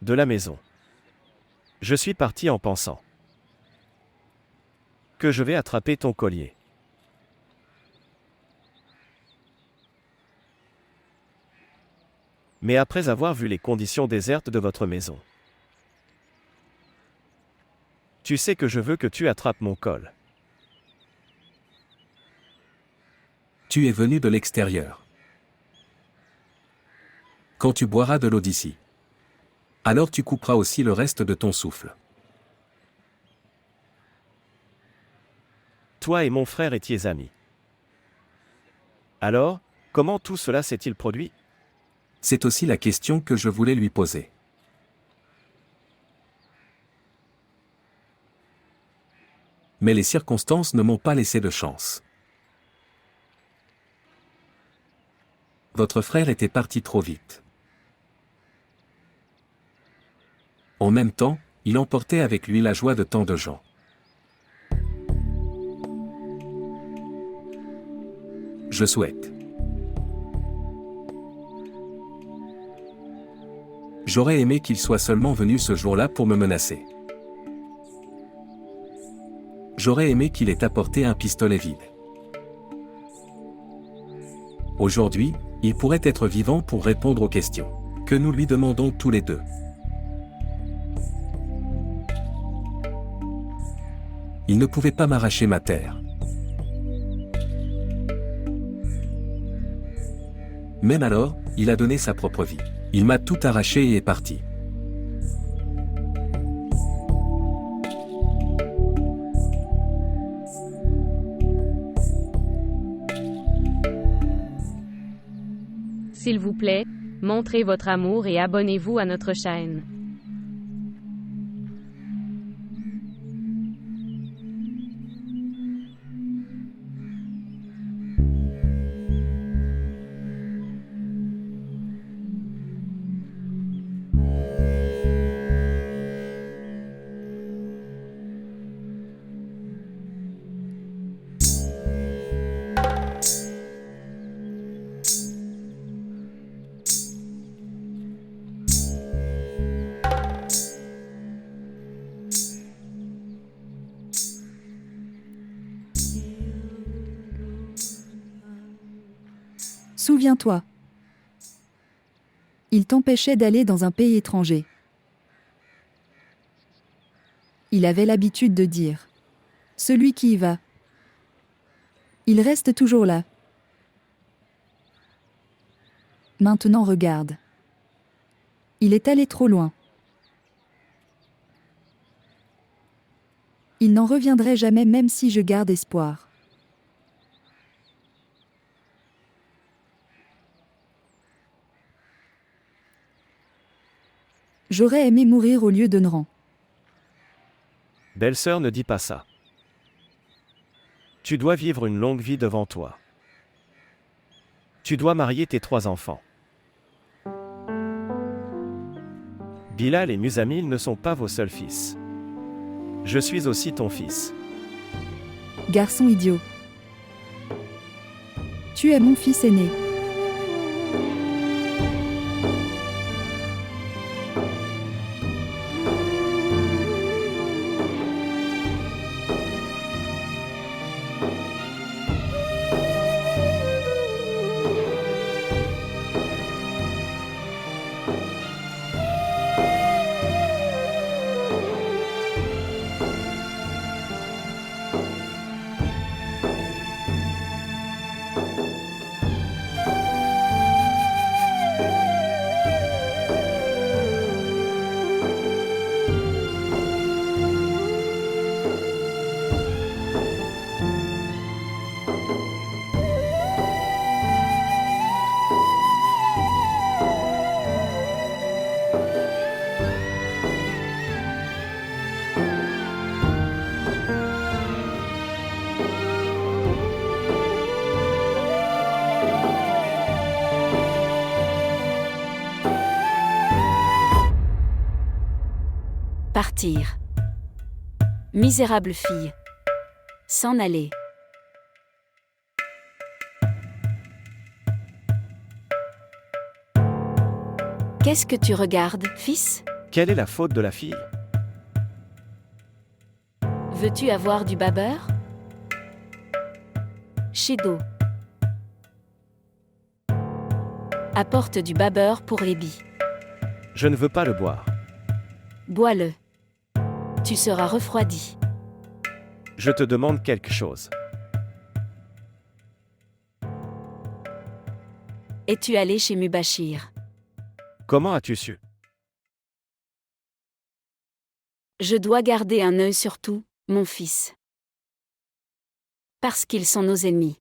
de la maison. Je suis parti en pensant que je vais attraper ton collier. Mais après avoir vu les conditions désertes de votre maison, tu sais que je veux que tu attrapes mon col. Tu es venu de l'extérieur. Quand tu boiras de l'eau d'ici, alors tu couperas aussi le reste de ton souffle. Toi et mon frère étiez amis. Alors, comment tout cela s'est-il produit? C'est aussi la question que je voulais lui poser. Mais les circonstances ne m'ont pas laissé de chance. Votre frère était parti trop vite. En même temps, il emportait avec lui la joie de tant de gens. Je souhaite. J'aurais aimé qu'il soit seulement venu ce jour-là pour me menacer. J'aurais aimé qu'il ait apporté un pistolet vide. Aujourd'hui, il pourrait être vivant pour répondre aux questions que nous lui demandons tous les deux. Il ne pouvait pas m'arracher ma terre. Même alors, il a donné sa propre vie. Il m'a tout arraché et est parti. S'il vous plaît, montrez votre amour et abonnez-vous à notre chaîne. Souviens-toi. Il t'empêchait d'aller dans un pays étranger. Il avait l'habitude de dire « Celui qui y va ». Il reste toujours là. Maintenant regarde. Il est allé trop loin. Il n'en reviendrait jamais même si je garde espoir. J'aurais aimé mourir au lieu de Nran. Belle-sœur, ne dis pas ça. Tu dois vivre une longue vie devant toi. Tu dois marier tes 3 enfants. Bilal et Musamil ne sont pas vos seuls fils. Je suis aussi ton fils. Garçon idiot. Tu es mon fils aîné. Partir. Misérable fille. S'en aller. Qu'est-ce que tu regardes, fils ? Quelle est la faute de la fille? Veux-tu avoir du babeur? Shido. Apporte du babeur pour les billes. Je ne veux pas le boire. Bois-le. Tu seras refroidi. Je te demande quelque chose. Es-tu allé chez Mubashir? Comment as-tu su? Je dois garder un œil sur tout, mon fils. Parce qu'ils sont nos ennemis.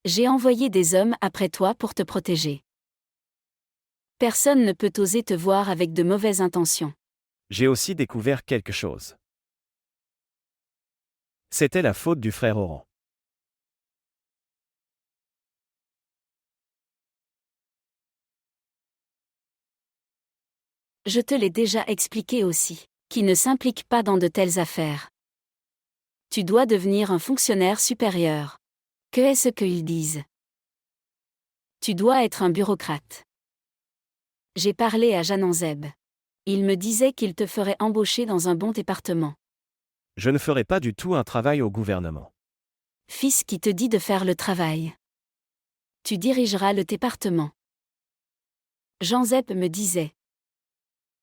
J'ai envoyé des hommes après toi pour te protéger. Personne ne peut oser te voir avec de mauvaises intentions. J'ai aussi découvert quelque chose. C'était la faute du frère Oran. Je te l'ai déjà expliqué aussi, qui ne s'implique pas dans de telles affaires. Tu dois devenir un fonctionnaire supérieur. Que est-ce qu'ils disent? Tu dois être un bureaucrate. J'ai parlé à Jananzeb. Il me disait qu'il te ferait embaucher dans un bon département. Je ne ferai pas du tout un travail au gouvernement. Fils qui te dit de faire le travail. Tu dirigeras le département. Janzeb me disait.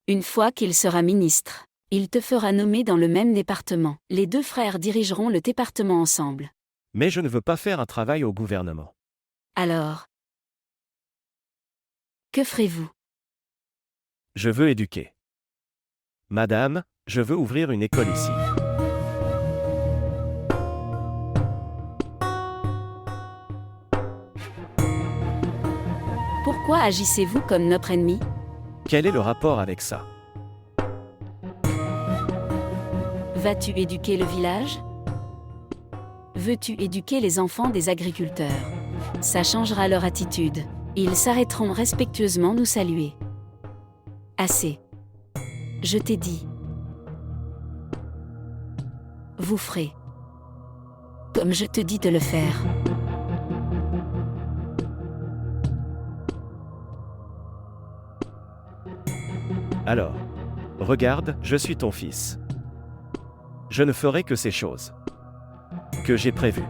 Une fois qu'il sera ministre, il te fera nommer dans le même département. Les deux frères dirigeront le département ensemble. Mais je ne veux pas faire un travail au gouvernement. Alors, que ferez-vous? Je veux éduquer. Madame, je veux ouvrir une école ici. Pourquoi agissez-vous comme notre ennemi? Quel est le rapport avec ça? Vas-tu éduquer le village? Veux-tu éduquer les enfants des agriculteurs? Ça changera leur attitude. Ils s'arrêteront respectueusement nous saluer. Assez. Je t'ai dit. Vous ferez. Comme je te dis de le faire. Alors, regarde, je suis ton fils. Je ne ferai que ces choses que j'ai prévues.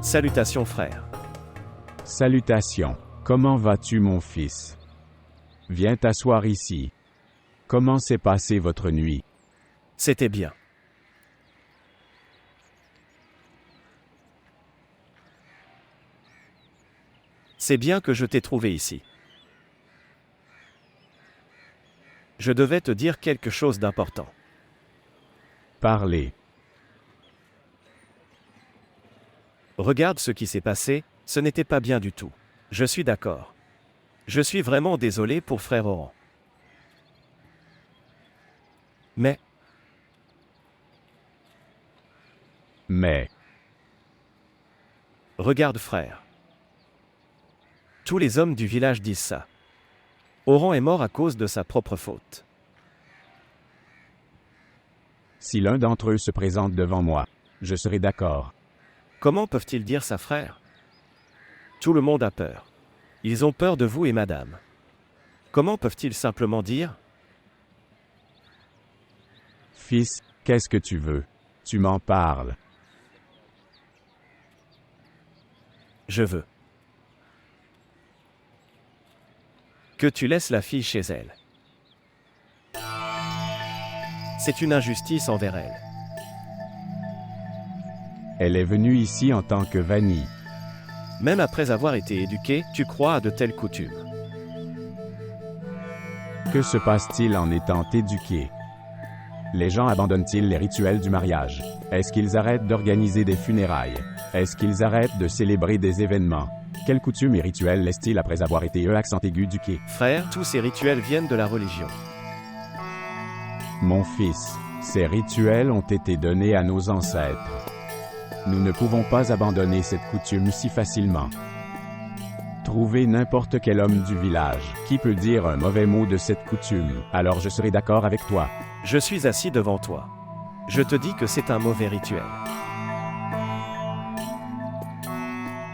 Salutations frère. Salutations. Comment vas-tu mon fils? Viens t'asseoir ici. Comment s'est passée votre nuit? C'était bien. C'est bien que je t'ai trouvé ici. Je devais te dire quelque chose d'important. Parlez. Regarde ce qui s'est passé, ce n'était pas bien du tout. Je suis d'accord. Je suis vraiment désolé pour frère Oran. Mais, regarde frère. Tous les hommes du village disent ça. Oran est mort à cause de sa propre faute. Si l'un d'entre eux se présente devant moi, je serai d'accord. Comment peuvent-ils dire ça, frère? Tout le monde a peur. Ils ont peur de vous et madame. Comment peuvent-ils simplement dire? Fils, qu'est-ce que tu veux? Tu m'en parles. Je veux que tu laisses la fille chez elle. C'est une injustice envers elle. Elle est venue ici en tant que vanille. Même après avoir été éduquée, tu crois à de telles coutumes. Que se passe-t-il en étant éduqué? Les gens abandonnent-ils les rituels du mariage? Est-ce qu'ils arrêtent d'organiser des funérailles? Est-ce qu'ils arrêtent de célébrer des événements? Quelles coutumes et rituels laissent-ils après avoir été accent aigu éduqués? Frère, tous ces rituels viennent de la religion. Mon fils, ces rituels ont été donnés à nos ancêtres. Nous ne pouvons pas abandonner cette coutume si facilement. Trouvez n'importe quel homme du village qui peut dire un mauvais mot de cette coutume, alors je serai d'accord avec toi. Je suis assis devant toi. Je te dis que c'est un mauvais rituel.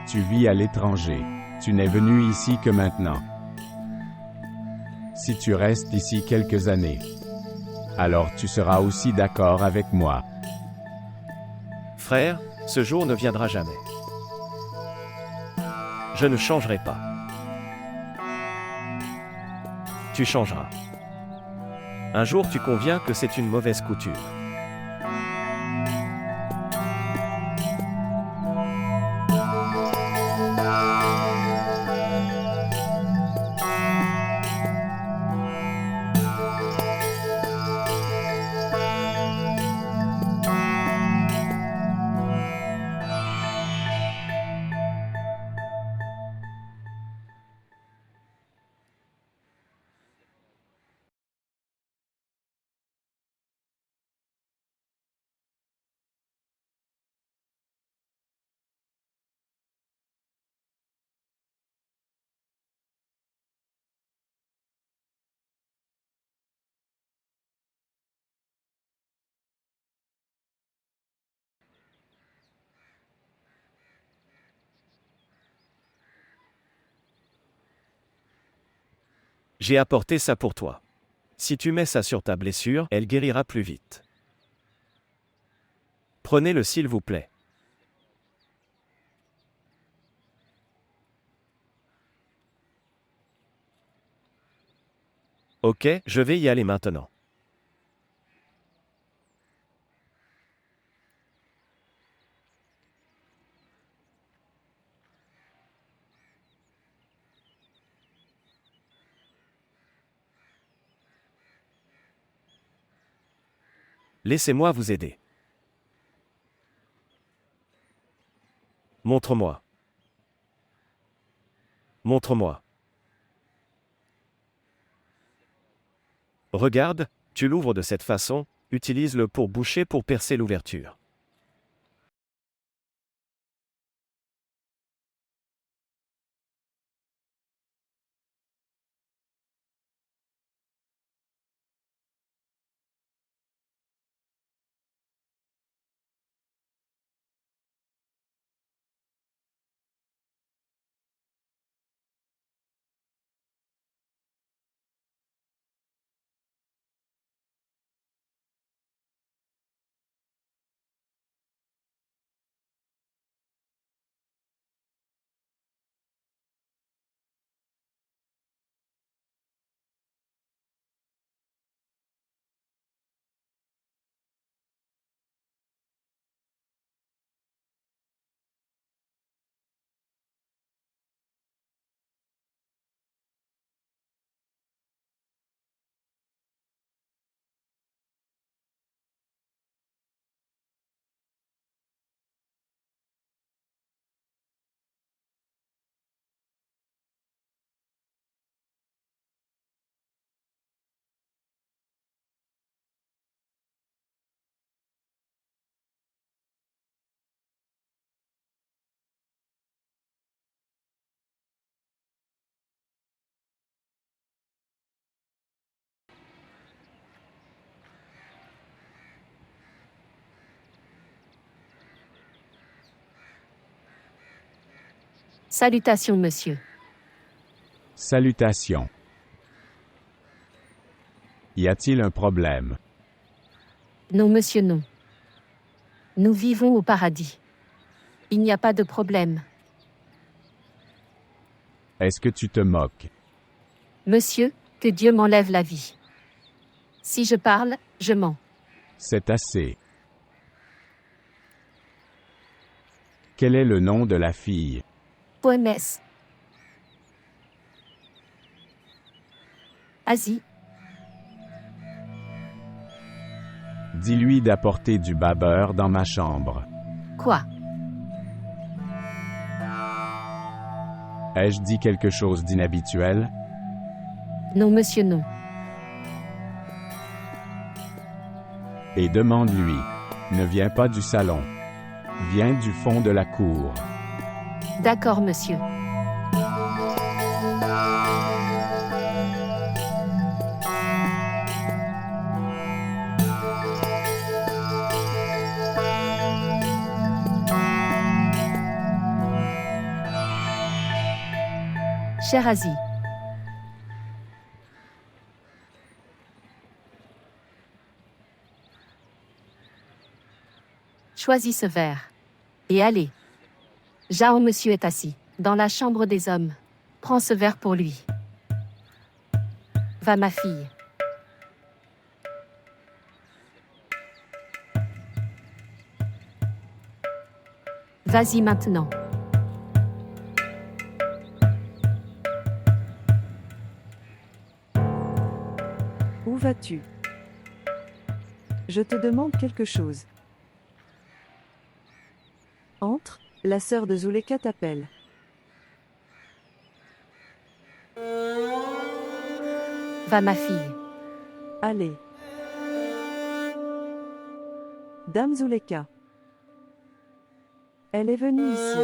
Tu vis à l'étranger. Tu n'es venu ici que maintenant. Si tu restes ici quelques années, alors tu seras aussi d'accord avec moi. Frère, ce jour ne viendra jamais. Je ne changerai pas. Tu changeras. Un jour tu conviens que c'est une mauvaise coutume. J'ai apporté ça pour toi. Si tu mets ça sur ta blessure, elle guérira plus vite. Prenez-le s'il vous plaît. Ok, je vais y aller maintenant. Laissez-moi vous aider. Montre-moi. Montre-moi. Regarde, tu l'ouvres de cette façon, utilise-le pour boucher pour percer l'ouverture. Salutations, monsieur. Salutations. Y a-t-il un problème? Non, monsieur, non. Nous vivons au paradis. Il n'y a pas de problème. Est-ce que tu te moques? Monsieur, que Dieu m'enlève la vie. Si je parle, je mens. C'est assez. Quel est le nom de la fille? Poemes. Asie. Dis-lui d'apporter du beurre dans ma chambre. Quoi? Ai-je dit quelque chose d'inhabituel? Non, monsieur, non. et demande-lui. Ne viens pas du salon. Viens du fond de la cour. D'accord, monsieur. Cher Asie, choisis ce verre. Et allez. Jao monsieur est assis, dans la chambre des hommes. Prends ce verre pour lui. Va ma fille. Vas-y maintenant. Où vas-tu? Je te demande quelque chose. Entre, la sœur de Zuleka t'appelle. Va ma fille. Allez. Dame Zuleka. Elle est venue ici.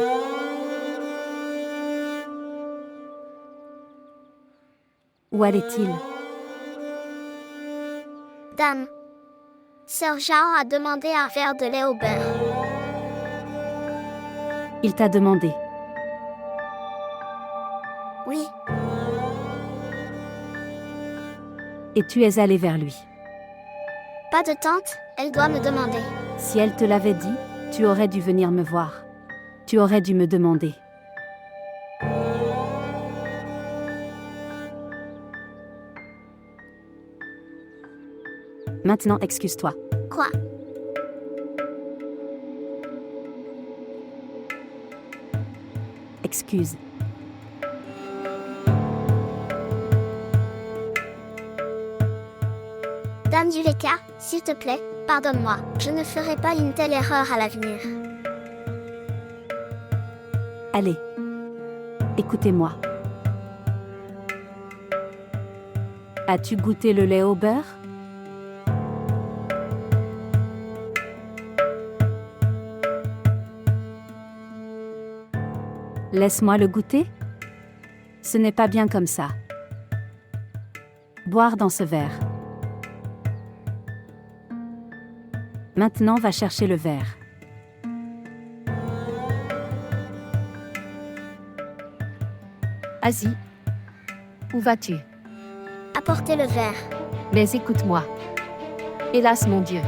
Où allait-il? Dame. Sœur Jao a demandé un verre de lait au beurre. Il t'a demandé. Oui, Et tu es allé vers lui. pas de tante, elle doit me demander. Si elle te l'avait dit, tu aurais dû venir me voir. Tu aurais dû me demander. Maintenant, excuse-toi. Quoi? Excuse. Dame Zuleka, s'il te plaît, pardonne-moi. Je ne ferai pas une telle erreur à l'avenir. Allez. Écoutez-moi. As-tu goûté le lait au beurre? Laisse-moi le goûter? Ce n'est pas bien comme ça. Boire dans ce verre. Maintenant, va chercher le verre. Asie, où vas-tu? Apportez le verre. Mais écoute-moi. Hélas mon Dieu.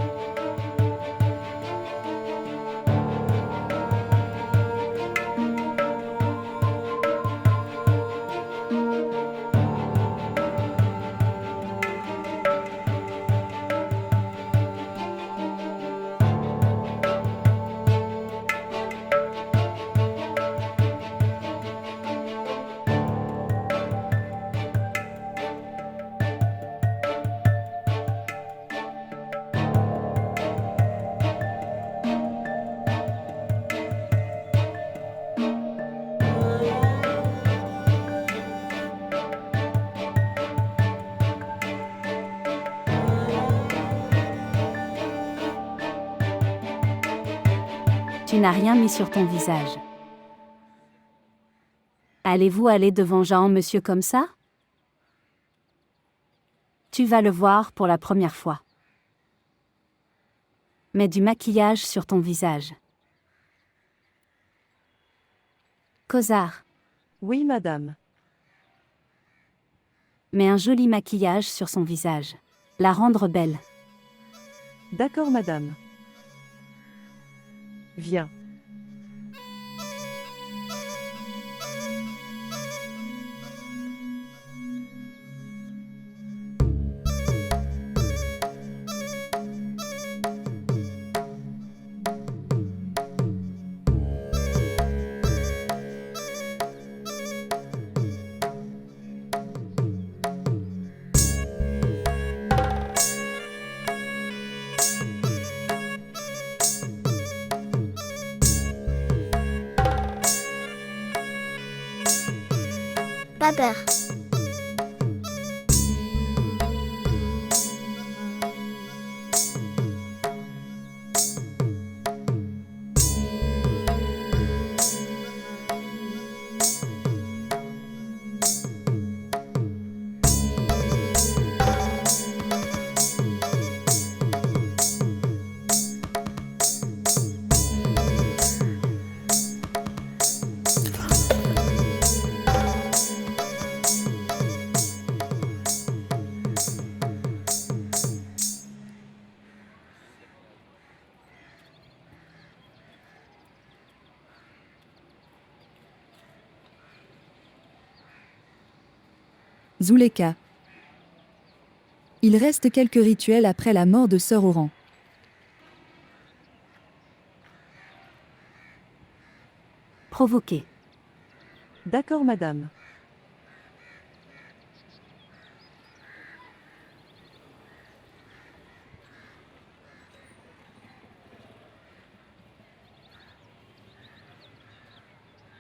Tu n'as rien mis sur ton visage. Allez-vous aller devant Jean monsieur comme ça? Tu vas le voir pour la première fois. Mets du maquillage sur ton visage. Cosard, Oui, madame. mets un joli maquillage sur son visage. La rendre belle. D'accord, madame. Viens. Baber. Zuleka. Il reste quelques rituels après la mort de Sœur Oran. Provoquer. D'accord, madame.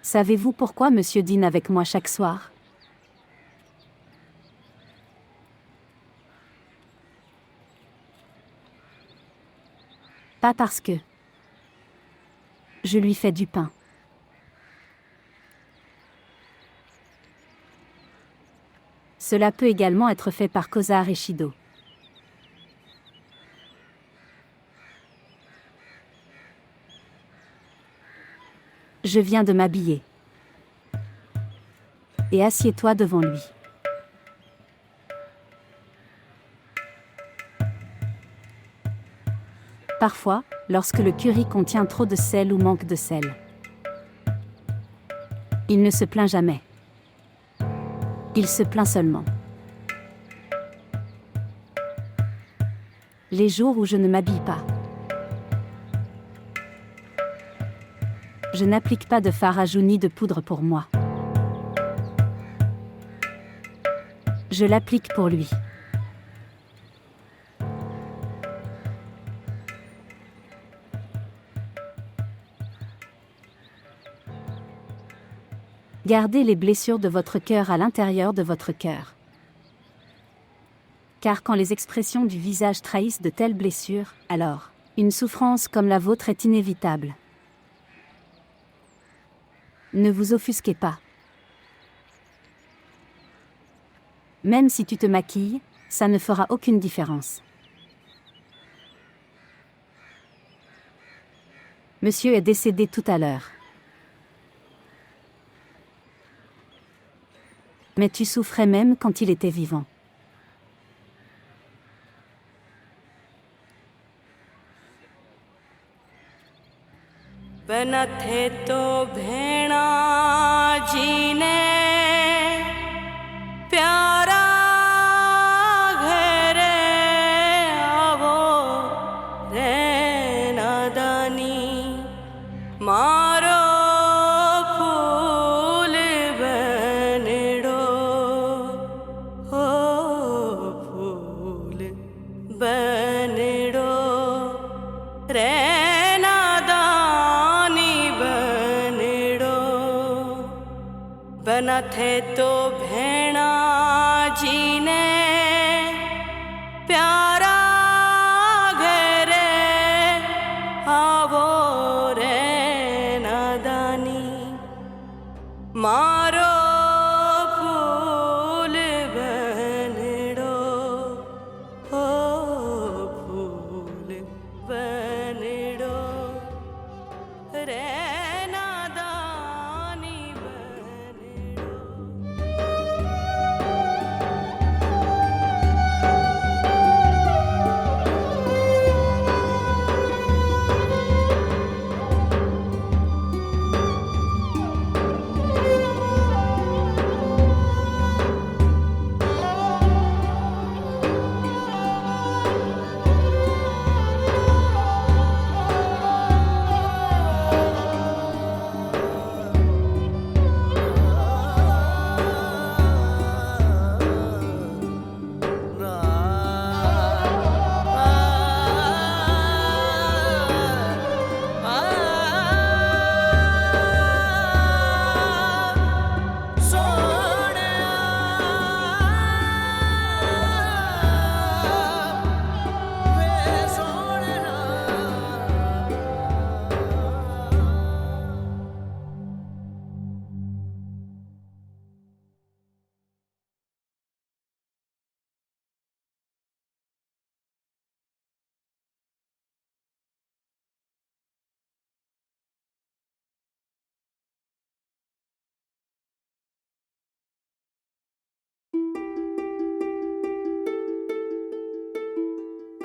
Savez-vous pourquoi monsieur dîne avec moi chaque soir? Pas parce que je lui fais du pain. Cela peut également être fait par Kozar et Shido. Je viens de m'habiller. Et assieds-toi devant lui. Parfois, lorsque le curry contient trop de sel ou manque de sel, il ne se plaint jamais. Il se plaint seulement les jours où je ne m'habille pas. Je n'applique pas de fard à joues ni de poudre pour moi. Je l'applique pour lui. Gardez les blessures de votre cœur à l'intérieur de votre cœur. Car quand les expressions du visage trahissent de telles blessures, alors, une souffrance comme la vôtre est inévitable. Ne vous offusquez pas. Même si tu te maquilles, ça ne fera aucune différence. Monsieur est décédé tout à l'heure. Mais tu souffrais même quand il était vivant. बनथे तो भेणा जी ने प्यारा घरे आवो रे नादानी मारो फूल बनड़ो हो फूल बनड़ो रे बना थे तो भेणा जी ने प्यारा घरे आवो रे नादानी मारो फूल बनड़ो हो फूल बनड़ो रे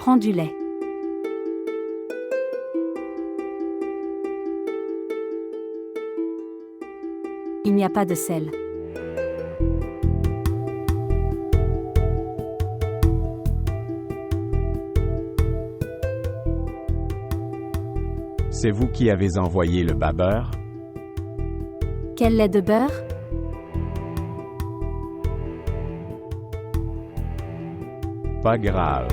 Prends du lait. Il n'y a pas de sel. C'est vous qui avez envoyé le babeur? Quel lait de beurre? Pas grave.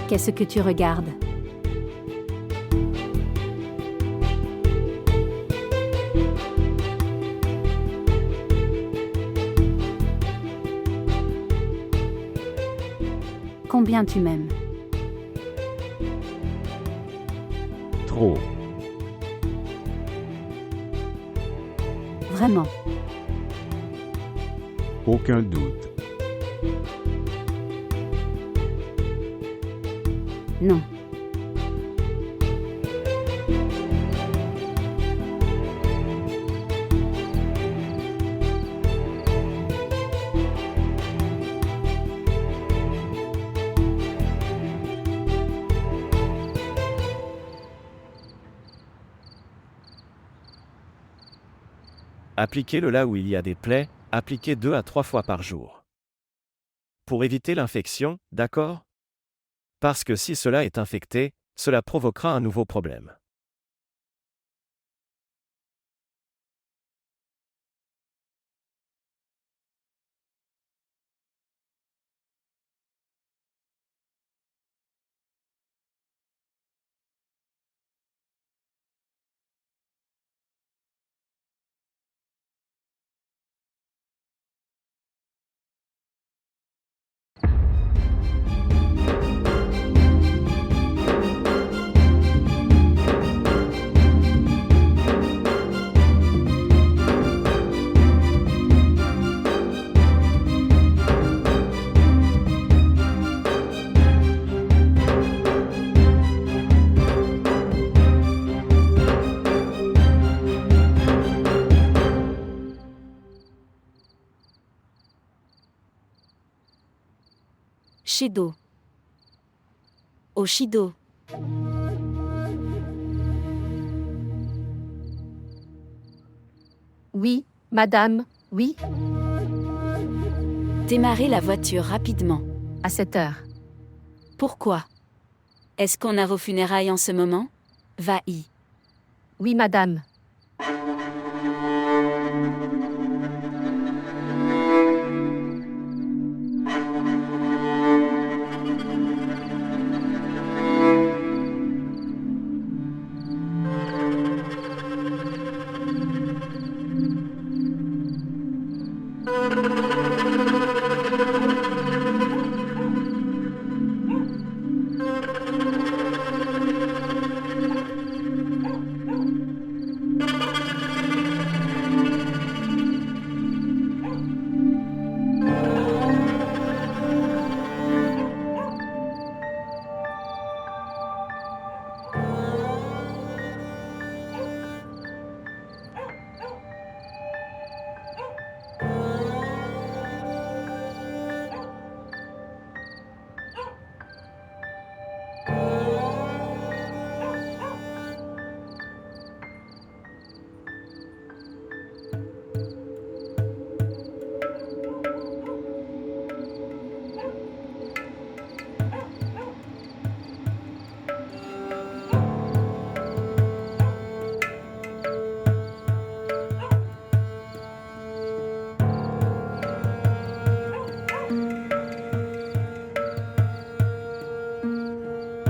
Qu'est-ce que tu regardes? Combien tu m'aimes? Trop. Vraiment? Aucun doute. Non. Appliquez-le là où il y a des plaies, appliquez 2 à 3 fois par jour. Pour éviter l'infection, d'accord? Parce que si cela est infecté, cela provoquera un nouveau problème. Shido. Oshido. Oui, madame, oui, Démarrez la voiture rapidement. à 7 heures. Pourquoi? Est-ce qu'on a vos funérailles en ce moment? Va-y. Oui, madame.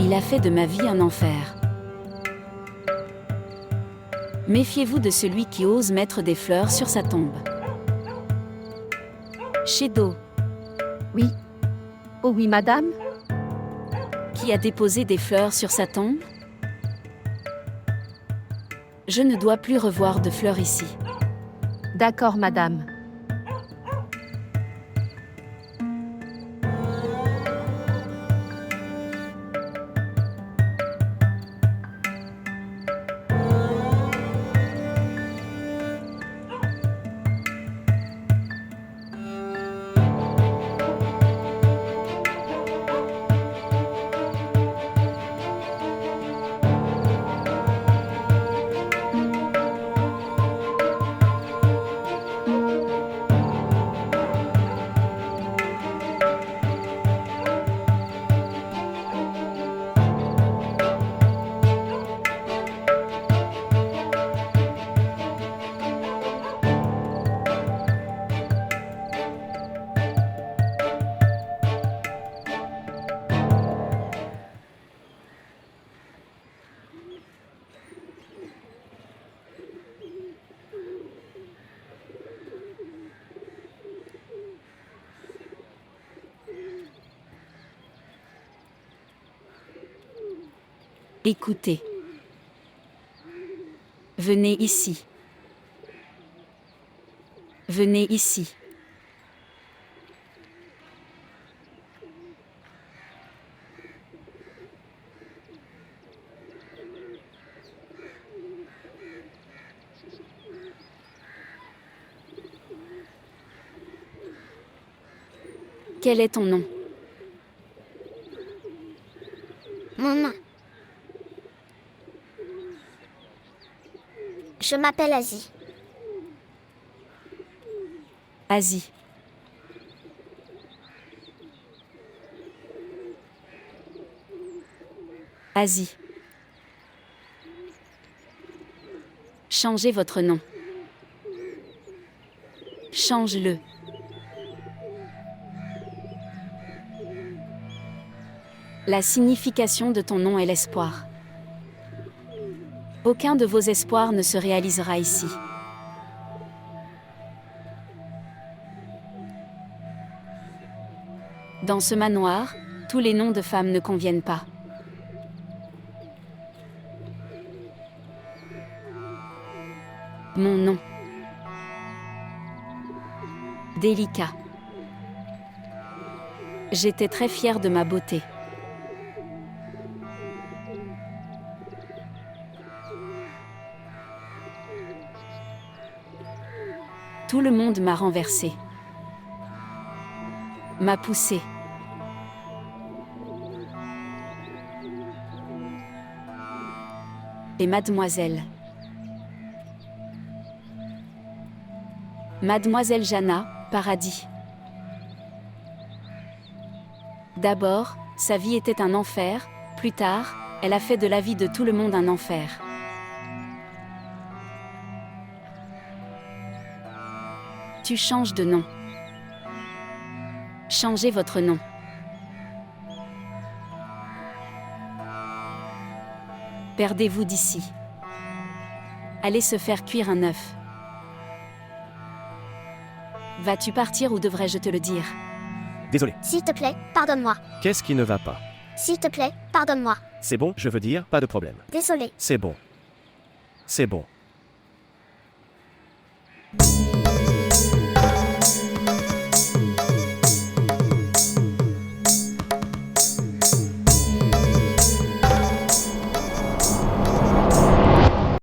Il a fait de ma vie un enfer. Méfiez-vous de celui qui ose mettre des fleurs sur sa tombe. Shido. Oui. Oh oui, madame. Qui a déposé des fleurs sur sa tombe? Je ne dois plus revoir de fleurs ici. D'accord, madame. Écoutez. Venez ici. Venez ici. Quel est ton nom? Mon nom. Je m'appelle Asie. Asie. Asie. Changez votre nom. Change-le. La signification de ton nom est l'espoir. Aucun de vos espoirs ne se réalisera ici. Dans ce manoir, tous les noms de femmes ne conviennent pas. Mon nom. Délicat. J'étais très fière de ma beauté. Tout le monde m'a renversé. M'a poussé. Et mademoiselle. Mademoiselle Jana, paradis. D'abord, sa vie était un enfer, plus tard, elle a fait de la vie de tout le monde un enfer. Tu changes de nom. Changez votre nom. Perdez-vous d'ici. Allez se faire cuire un œuf. Vas-tu partir ou devrais-je te le dire? Désolé. S'il te plaît, pardonne-moi. Qu'est-ce qui ne va pas? S'il te plaît, pardonne-moi. C'est bon, je veux dire, pas de problème. Désolé. C'est bon. C'est bon.